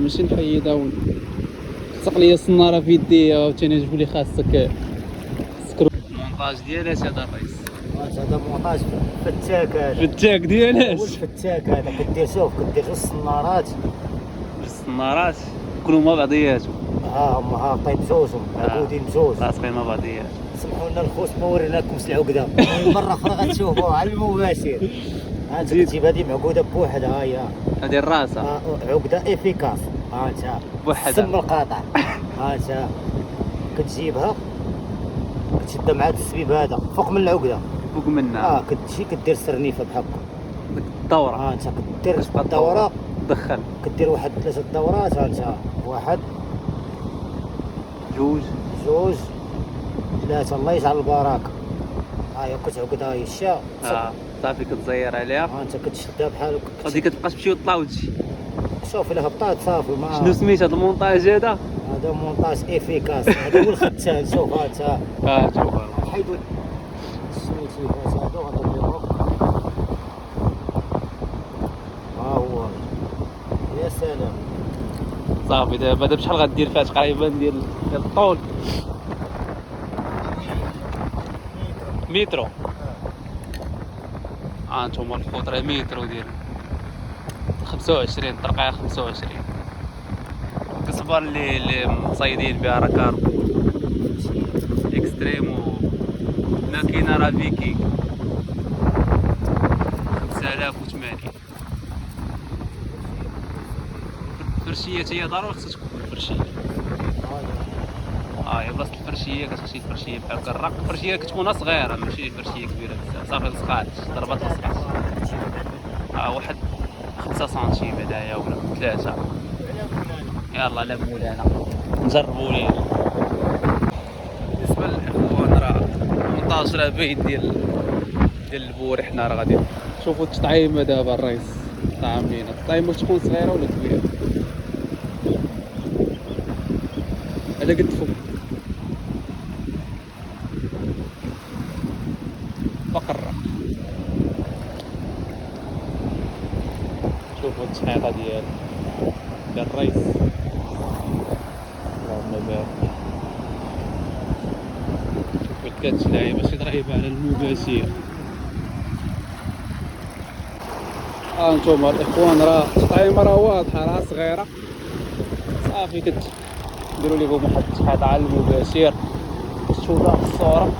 ماشي نحيدها ونلصق ليا السناره في يدي عاوتاني نجيب لي خاصك المونطاج ديالاش هذا الرئيس. هذا مونطاج فتاك، هذا فتاك ديالاش هو الفتاك هذا. كدير شوف، كدير جوج السنارات، السنارات كلهم مع بعضياتهم. هما هابطين بجوجهم، معقودين بجوج، لاصقين مع بعضياتهم. سمحوا لنا الخوت ما وريناكمش العقده، مره اخرى غتشوفوها على المباشر. ها انت كتجيب هذه معقوده بوحدها، ها هي هذه الراسه عقده افيكاس. ها انت بوحدها السم القاطع، ها انت كتجيبها كتشدها مع التسبيب هذا فوق من العقده، فوق منها كتمشي كدير سرنيفه بحال هكا الدوره. ها انت كدير الدوره، دخل كدير واحد 3 دورات. ها انت واحد جوج 3 الله يجعل البركه. ها هي كتعقدها هي الشا صافي كتزير عليها. ها انت كتشدها بحال غادي كتبقى تمشي وتطلع وتجي. شوف الا هبطات صافي. ما شنو سميت هذا المونطاج هذا؟ هذا مونطاج افيكاس، هذا هو الختان. شوف ها انت شوف حيدوا السميتي هادو غنطلعوهم. ها هو يا سلام. صافي دابا بشحال غدير فيها؟ تقريبا ديال الطول مترو. هانتوما الخضره مترو ديال 25 ترقية 25. كتصبر اللي مصايدين بها راه كاربو اكستريم وماكينه راه فيكينغ 5080. الفرشيه هي ضروري خصها تكون الفرشيه. هي بلاصه الفرشيه كتمشي الفرشيه بحال هكا الرق. الفرشيه كتكون صغيره ماشي فرشيه كبيره بزاف. صافي لصقات ضربات لصقات. واحد 5 سنتيم هدايا ولا 3. يلا لا مولانا نجربوا ليه. بالنسبه للاخوان راه المونطاج راه باين ديال البوري. حنا راه غادي نشوفوا التطعيمه دابا الرئيس طعامين. التطعيمه تكون صغيره ولا كبيره على قد فوق فقرة. شوفوا التحقيقه ديال الرئيس. اللهم بارك. شوفوا الكاتش لاهي ماشي ضريبه على المباشر. هانتوما الاخوان راه التطعيمه راه واضحه راه صغيره. صافي كديروا لكم واحد التحقيقه على المباشر. شوفوا الصوره.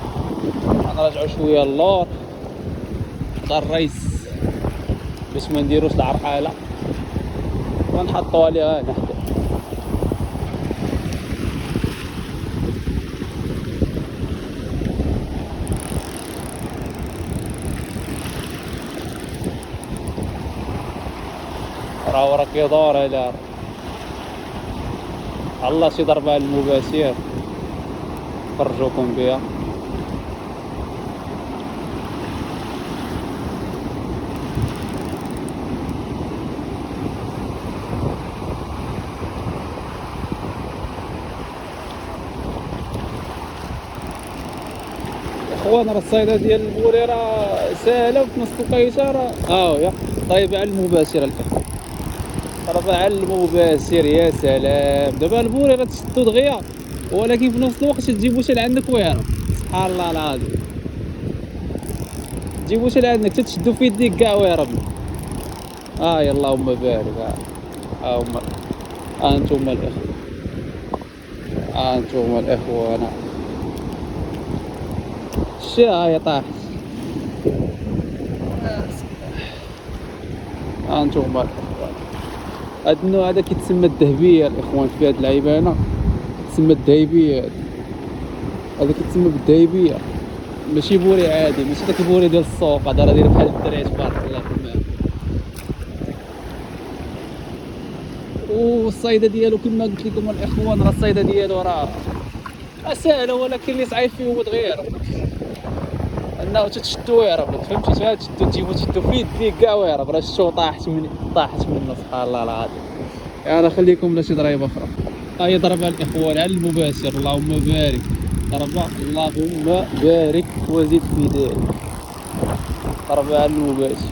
غنرجعوا شويه اللور دار الرئيس باش ما نديروش العرقاله ونحطوها عليها هنا حدا. راه كيدور على الله شي ضربه على المباشر فرجوكم بها. اخوان راه الصيده ديال البوري راه ساهله وفي نفس الوقيته راه هي طايبه على المباشر. الفكره راه على المباشر. يا سلام. دابا البوري راه تشدو دغيا ولكن في نفس الوقت تجيبو شي لعندك ويرو. سبحان الله العظيم. تجيبو شي لعندك تشدو في يديك كاع ويرب. يا اللهم بارك. هما انتم الاخوان. الشاي طاحت. انتم الاخوان. هاد النوع هذا كيتسمى الذهبيه الاخوان. في هاد العيبانه كيتسمى الذهبيه. هذا كيتسمى بالذهبيه ماشي بوري عادي. ماشي داك البوري ديال السوق هذا راه داير بحال الدريات تبارك الله في الماء. والصيده ديالو كما قلت لكم الاخوان راه الصيده ديالو راه ساهله ولكن اللي صعيب فيه هو دغيا انه تشدو ويهرب. فهمتي تشدو في يديك كاع ويهرب. راه الشو طاحت منه سبحان الله العظيم. انا خليكم لشي ضريبه اخرى. هي ضربه الاخوان على المباشر. اللهم بارك. ضربه اللهم بارك وزيد في ذلك. ضربه على المباشر.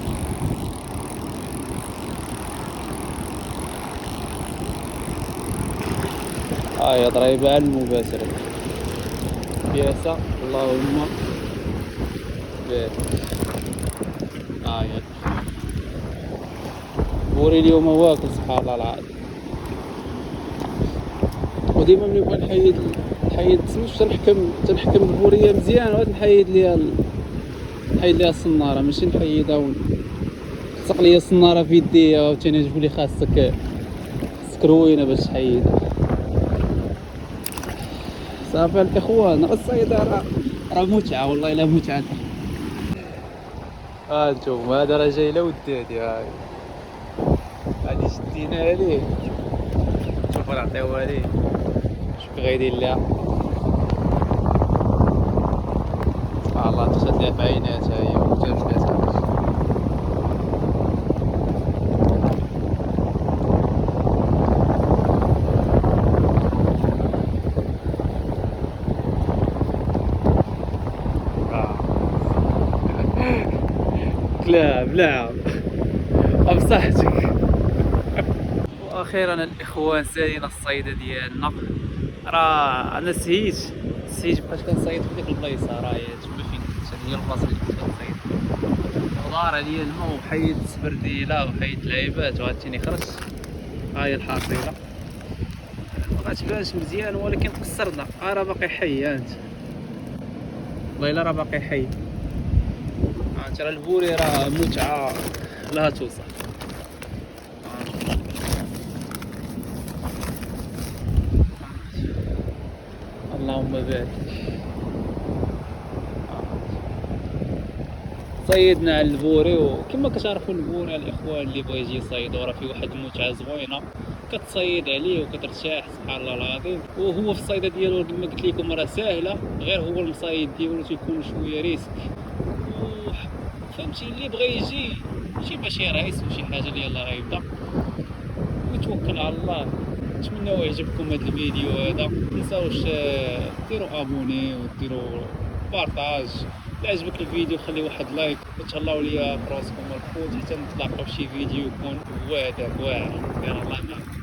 هي ضريبة على المباشرة. بياسة اللهم بارك. هي بوري اليوم واكل سبحان الله العظيم. وديما ملي نبغي نحيد سميتو تنحكم البورية مزيان وعاد نحيد ليها الصنارة، ماشي نحيدها تلصق ليا الصنارة في يديا وعاوتاني نجيب لي خاصك روينة باش تحيدها. صافي الاخوان الصيد راه متعة والله الا متعة. انتم هذا راه جاي لودادي هادي شدينا عليه شوفوا نعطيوها ليه شوف غيدير لها سبحان الله تشد لها في عيناتها هي وتجبدها. بلا بصحتك. واخيرا الاخوان سالينا الصيده ديالنا. راه انا سهيت بقيت كنصيد في ديك البلايصه راه تما فين كنت هي البلاصه اللي كنت كنصيد. ودار عليا الماء وحيد السبرديله وحيد العيبات وعاوتاني خرجت. ها هي الحصيله ما تبانش مزيان ولكن قصرنا. راه باقي حي انت والله الا راه باقي حي. ترى البوري راه متعة لا توصف. اللهم بارك. صيدنا على البوري وكما كتعرفوا البوري الاخوان اللي بغى يجي يصيدو راه فيه واحد المتعة زوينة كتصيد عليه وكترتاح سبحان الله العظيم. وهو في الصيدة ديالو كما قلت لكم راه ساهلة غير هو المصايد ديالو تيكون شوية ريسك فهمتي. اللي بغى يجي ماشي رئيس وشي حاجه اللي يلاه غيبدا ويتوكل على الله. نتمنى يعجبكم هذا الفيديو هذا. متنساوش ديروا ابوني وديروا بارطاج. الا عجبك الفيديو خلي واحد لايك وتهلاو ليا براسكم الخوت حتى نتلاقاو بشي فيديو يكون واعر. يلا الله معكم.